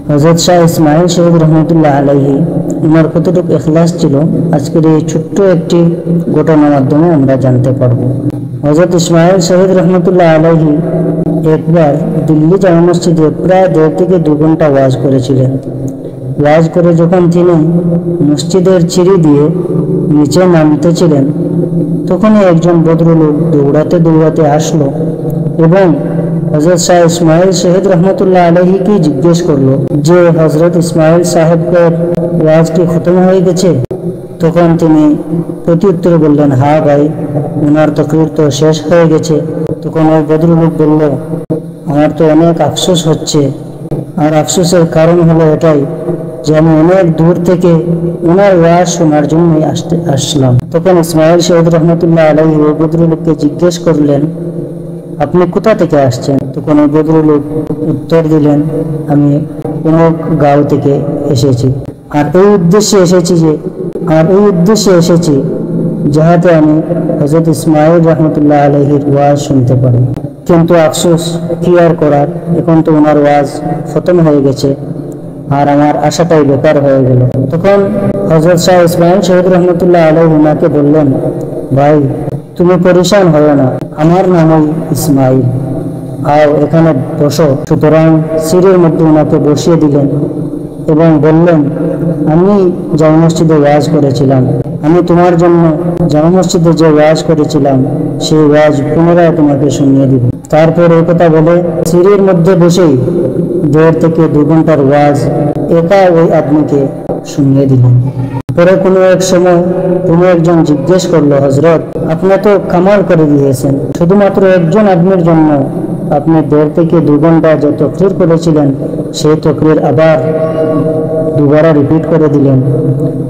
হযরত শাহ ইসমাইল শহীদ রহমতুল্লাহ আলাইহি ওনার কতটুকু ইখলাস ছিল আজকের এই ছোট্ট একটি ঘটনার মাধ্যমে আমরা জানতে পারবো। হযরত ইসমাইল শহীদ রহমতুল্লাহ আলাইহি একবার দিল্লি জামে মসজিদে প্রায় 1.5 থেকে 2 ঘন্টা ওয়াজ করেছিলেন। ওয়াজ করে যখন তিনি মসজিদের সিঁড়ি দিয়ে নিচে নামতেছিলেন, তখনই একজন ভদ্রলোক দৌড়াতে দৌড়াতে আসলো এবং হযরত শাহ ইসমাইল শহীদ রহমতুল্লাহ আলাইহিকে জিজ্ঞেস করলো যে হযরত ইসমাইল সাহেবের ওয়াজ কি খতম হয়ে গেছে? তখন তিনি প্রত্যুত্তরে বললেন, হ্যাঁ ভাই, ওনার তাকরীর তো শেষ হয়ে গেছে। তখন ওই ভদ্রলোক বলল, আমার তো অনেক আফসোস হচ্ছে, আর আফসোসের কারণ হলো এটাই যে আমি অনেক দূর থেকে ওনার ওয়াজ শোনার জন্যই আসলাম। তখন ইসমাইল শহীদ রহমতুল্লাহ আলাইহি ওই ভদ্রলোককে জিজ্ঞেস করলেন, আপনি কোথা থেকে আসছেন? তখন ওই ভদ্রলোক উত্তর দিলেন, আমি অমুক গাঁও থেকে এসেছি, আর এই উদ্দেশ্যে এসেছি যাহাতে আমি হযরত ইসমাইল রহমতুল্লাহ আলাইহির ওয়াজ শুনতে পারি। কিন্তু আফসোস কি আর করার, এখন তো ওনার ওয়াজ খতম হয়ে গেছে আর আমার আশাটাই বেকার হয়ে গেল। তখন হযরত শাহ ইসমাইল শহীদ রহমতুল্লাহ আলাইহি ওনাকে বললেন, ভাই তুমি পরেশান হও না, আমার নামই ইসমাইল, আও এখানে বসো। সুতরাং সিঁড়ির মধ্যে ওনাকে বসিয়ে দিলেন এবং বললেন, আমি জামে মসজিদে ওয়াজ করেছিলাম, আমি তোমার জন্য জামে মসজিদে যে ওয়াজ করেছিলাম সেই ওয়াজ পুনরায় তোমাকে শুনিয়ে দিব। তারপর এই কথা বলে সিঁড়ির মধ্যে বসেই 1.5 থেকে 2 ঘন্টার ওয়াজ একা ওই আদমিকে শুনিয়ে দিলেন। পরে কোনো এক সময় কোনো একজন জিজ্ঞেস করলো, হযরত আপনি তো কামাল করে দিয়েছেন, শুধুমাত্র একজন আদমির জন্য আপনি 1.5 থেকে 2 ঘন্টা যে তাকরীর করেছিলেন সেই তাকরীর আবার দুবারা রিপিট করে দিলেন।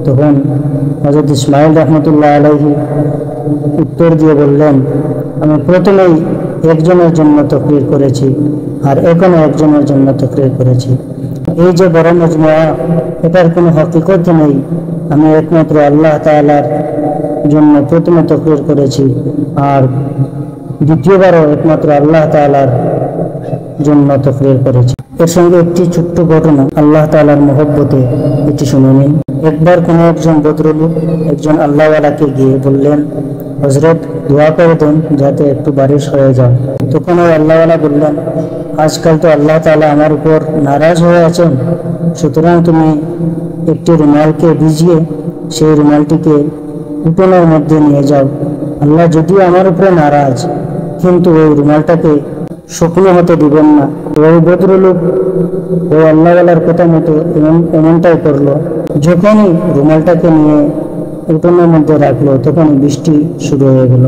তখন হযরত ইসমাইল রহমতুল্লাহ আলাইহি উত্তর দিয়ে বললেন, আমি প্রথমেই একজনের জন্য তাকরীর করেছি আর এখনো একজনের জন্য তাকরীর করেছি। এই যে বড় মজমুআ, এটার কোনো হকিকত নেই, আমি একমাত্র আল্লাহ তাআলার জন্য প্রথমে তাকরীর করেছি আর দ্বিতীয়বারও একমাত্র আল্লাহ তাআলার জন্য তাকরীর করেছি। এর সঙ্গে একটি ছোট্ট ঘটনা আল্লাহ তাআলার মহব্বতে এটি শুনে নিন। একবার কোনো একজন ভদ্রলোক একজন আল্লাহওয়ালাকে গিয়ে বললেন, হযরত দোয়া করে দেন যাতে একটু বারিশ হয়ে যায়। তখন ওই আল্লাহওয়ালা বললেন, আজকাল তো আল্লাহ তাআলা আমার উপর নারাজ হয়ে আছেন, সুতরাং তুমি একটি রুমালকে ভিজিয়ে সেই রুমালটিকে উঠোনের মধ্যে নিয়ে যাও। আল্লাহ যদিও আমার উপরে নারাজ, কিন্তু ওই রুমালটাকে শুকনো হতে দিবেন না। ওই ভদ্রলোক ওই আল্লাহওয়ালার কথা মতো এমনটাই করলো। যখনই রুমালটাকে নিয়ে উঠোনের মধ্যে রাখলো, তখনই বৃষ্টি শুরু হয়ে গেল।